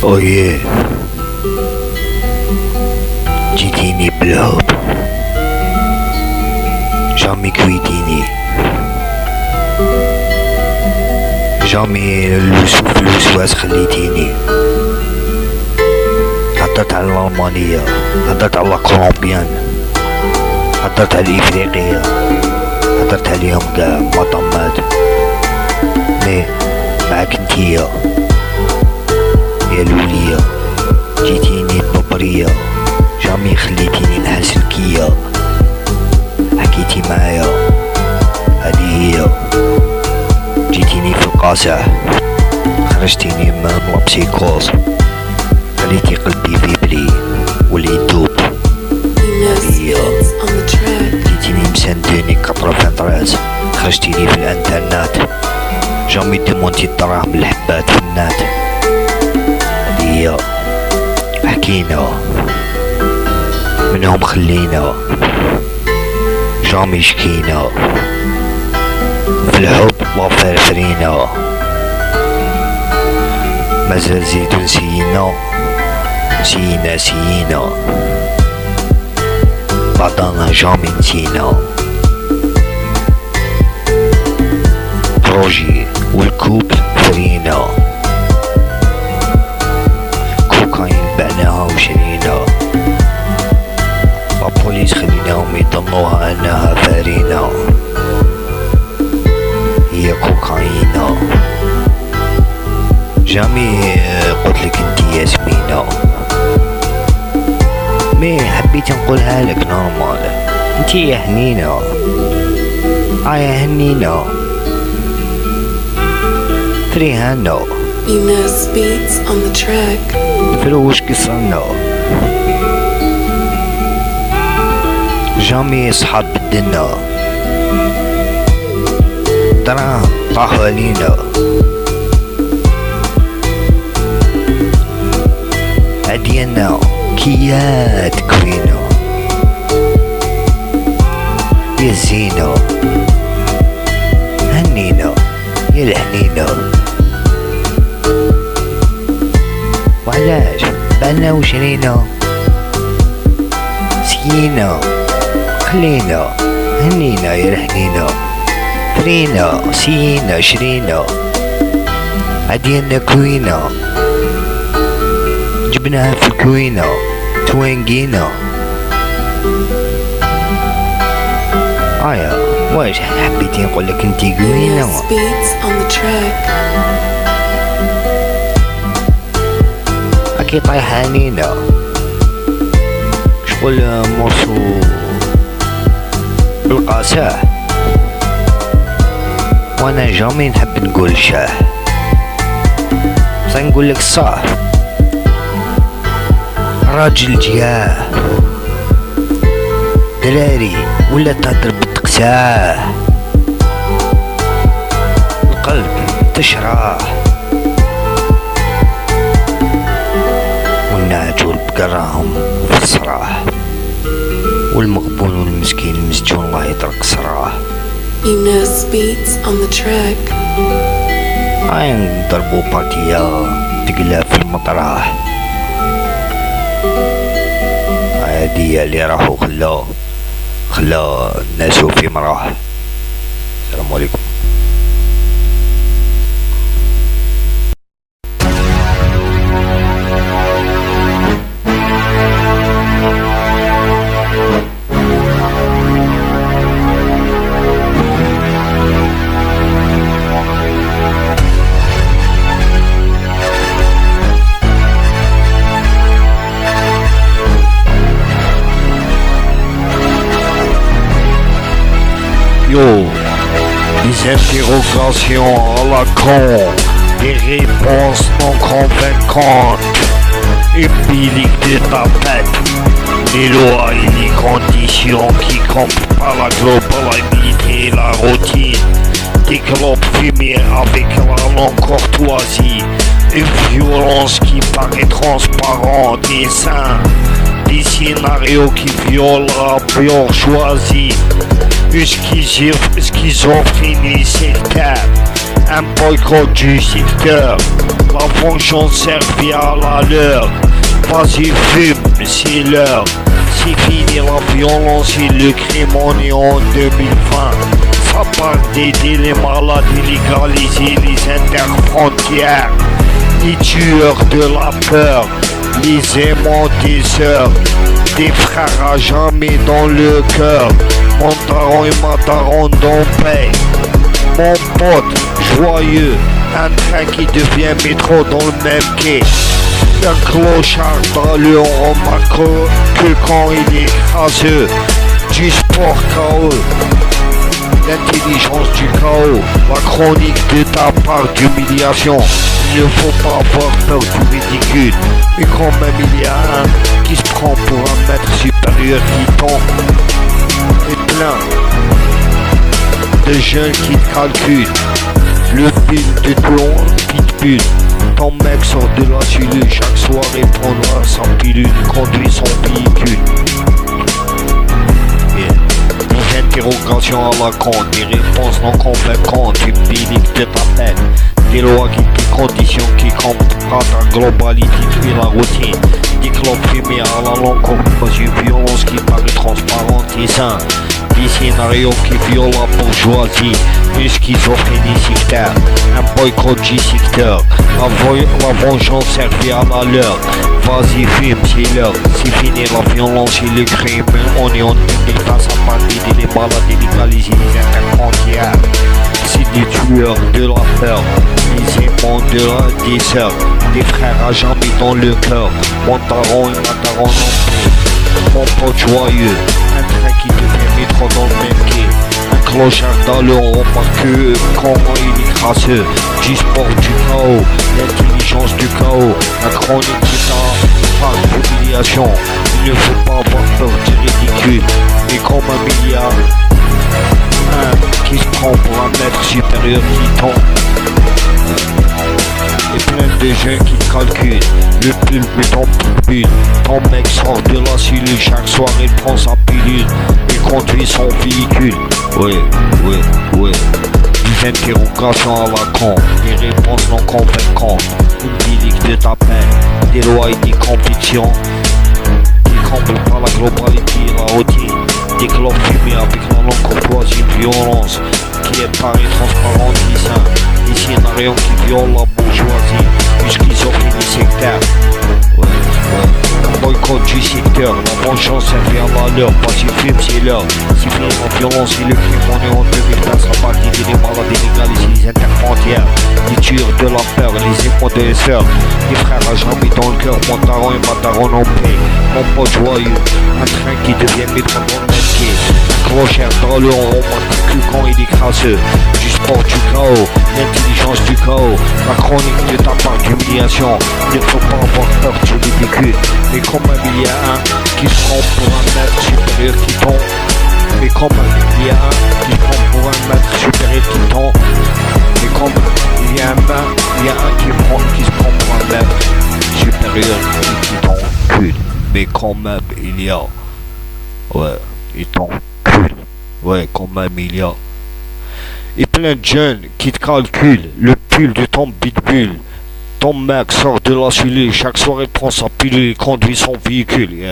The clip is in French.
اويه، جيتيني بالحب، جامي كويتيني، جامي في الوسواس خليتيني. هدرت على الألمانية، هدرت على الكولومبيان، هدرت على الإفريقية، هدرت عليهم قاع مطمات. مي معاك انتيا يا لولية، جيتيني ببرية، جامي خليتيني نحسلكية. حكيتي معايا، هذه هي. جيتيني في القاصع، خرجتيني من لابسيكوز، خليتي قلبي فيبري واللي يدوب. هذه هي. جيتيني مسنديني 93، خرجتيني في الانترنت، جامي ديمونتي الدراهم الحبات في النات. هذه هي. حكينا منهم خلينا، جامي شكينا في الحب ما فرفرينا. مازال زيدو نسينا بعضنا جامي نسينا. بروجي والكوب فرينا، كوكايين بعناها وشرينا، البوليس خليناهم يظنوها انها فارينا، هي كوكايينا. جامي قلتلك انتي ياسمينة، مي حبيت نقولها لك نورمال، انتي يا هنينة، يا هنينة فريهانا. Enos beats on the track. فلوش قصرنا، جامي صحاب بدنا، دراهم طاحوا علينا. عدينا كيات كوينة يا زينة، هنينا يا الحنينة. وعلاش بعنا وشرينا، سكينة خلينا، هنينا يا الحنينة، فرينا سينا شرينا. عدينا كوينة، جبناها في الكوينة، توينجينا. واش حبيتي نقولك انتي كوينة؟ Enos beats on the track. اكي طيحانينا، شغل مرسو بالقاساه، وانا جامي نحب نقول شاه، بس نقولك صح. راجل جياه دراري ولا تهدر بالتقساه، القلب تشراه، والنعج والبقراهم في الصراح، والمغبون والمسكين المسجون الله يترك صراه. Enos beats on the track. نضربو بارتيا تقلع في المطرح، هادي اللي راحو خلا الناس في مراح. السلام عليكم. Des interrogations à la con, des réponses non convaincantes, épique de tapette, les lois et les conditions qui comptent par la globalité et la routine, des globes fumés avec la longue courtoisie, une violence qui paraît transparente et sain, des scénarios qui violent la bourgeoisie, une schizophrénie sectaire, un boycott du secteur. La vengeance servit à la leur. Vas-y fume, c'est l'heure. C'est fini la violence et le crime, on est en 2020. Ça parle d'aider les malades et légaliser les interfrontières. Les tueurs de la peur, les aimants des sœurs, des frères à jamais dans le cœur. Mon daron et ma daronne en paix. Mon pote joyeux, un train qui devient métro dans le même quai. Un clochard dans le on remarque que quand il est craseux, du sport KO, l'intelligence du chaos, la chronique de ta part d'humiliation. Il ne faut pas avoir peur du ridicule, mais quand même il y a un qui se prend pour un maître supérieur qui tombe, et plein de jeunes qui te calculent. Le pile de plomb, pitbull. Ton mec sort de la cellule chaque soir et prendra sa pilule, conduit son véhicule. Des interrogations à la con, des réponses non convaincantes, une clinique de ta peine. Des lois qui te conditionnent, qui comprend ta globalité et la routine. Des clubs fumés à la longue, cause une violence qui paraît transparente et sain. Des scénarios qui violent la bourgeoisie, une schizophrénie sectaire, un boycott du secteur, la vengeance servit à la leur. Vas-y fume, c'est l'heure, c'est fini la violence et le crime, on est en 2020, ça parle d'aider les malades et légaliser les interfrontières. C'est des tueurs de la peur, les aimants des sœurs, des frères à jamais dans le cœur. Mon daron et ma daronne en paix. Mon pote joyeux, un train qui devient métro dans le même quai. Un clochard dans le rond parce que comment il est crasseux. Du sport du chaos, l'intelligence du chaos. La chronique qui par l'humiliation. Il ne faut pas avoir peur du ridicule. Et quand même il y a un qui se prend pour un maître supérieur qui tombe. Et plein de jeunes qui te calculent. Le pull de ton pilule. Ton mec sort de la cellule chaque soir et prend sa pilule et conduit son véhicule. Ouais. Des interrogations à la con, des réponses non convaincantes. Une clinique de ta peine, des lois et des convictions qui comblent par la globalité et la routine. Des clubs fumés avec la langue courtoisie, violence qui est pareil transparent et sain. Des scénarios qui violent la bourgeoisie, une schizophrénie sectaire. Un boycott du secteur, la vengeance servit à la leur. Pas si fume, c'est l'heure. Si fini la violence et le crime, on est en 2020, ça parle d'aider les malades et légaliser les interfrontières. Les tueurs de la peur, les époux des sœurs, des frères à jamais dans le cœur. Mon daron et ma daronne en paix. Mon pote joyeux, un train qui devient métro dans le même quai. Un clochard dans le rond, que quand il est crasseux. Du sport du chaos, l'intelligence du chaos. La chronique de ta part d'humiliation. Il ne faut pas avoir peur du ridicule. Mais quand même il y a un qui se prend pour un maître supérieur qui tombe. Mais quand même il y a un qui se prend pour un maître supérieur qui tombe. Mais quand même il y a un qui se prend pour un maître supérieur qui t'encule. Mais quand même il y a, il t'encule. Ouais, quand même il y a. Et plein de jeunes qui te calculent le pull de ton pitbull. Ton mec sort de la cellule chaque soir et prend sa pilule et conduit son véhicule.